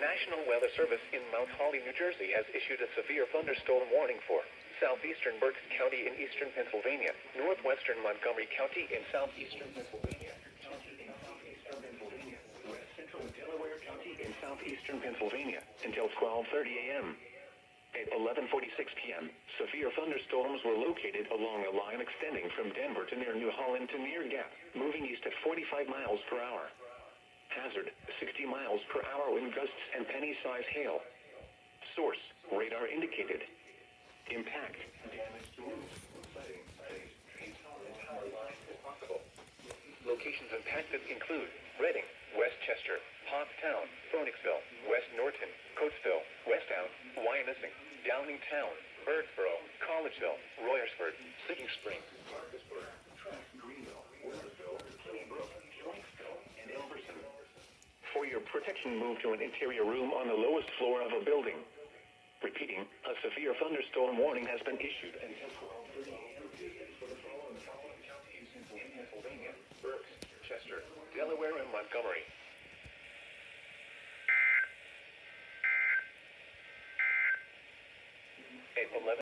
National Weather Service in Mount Holly, New Jersey has issued a severe thunderstorm warning for southeastern Berks County in eastern Pennsylvania, northwestern Montgomery County in southeastern Pennsylvania, west central Delaware County in southeastern Pennsylvania until 12:30 a.m. At 11:46 p.m., severe thunderstorms were located along a line extending from Denver to near New Holland to near Gap, moving east at 45 miles per hour. Hazard, 60 miles per hour wind gusts and penny-size hail. Source, radar indicated. Impact, damage to roofs, siding, trees, and power lines as possible. Locations impacted include Reading, Westchester, Pottstown, Phoenixville, West Norton, Coatesville, Westtown, Wyomissing, Downingtown, Birdsboro, Collegeville, Royersford, Sitting Springs, Parkersburg, Track, Greenville, Willisville, Claybrook, Schwenksville, and Elverson. For your protection, move to an interior room on the lowest floor of a building. Repeating, a severe thunderstorm warning has been issued until 12:30 a.m. for the following counties in Pennsylvania, Berks, Chester, Delaware, and Montgomery. At 11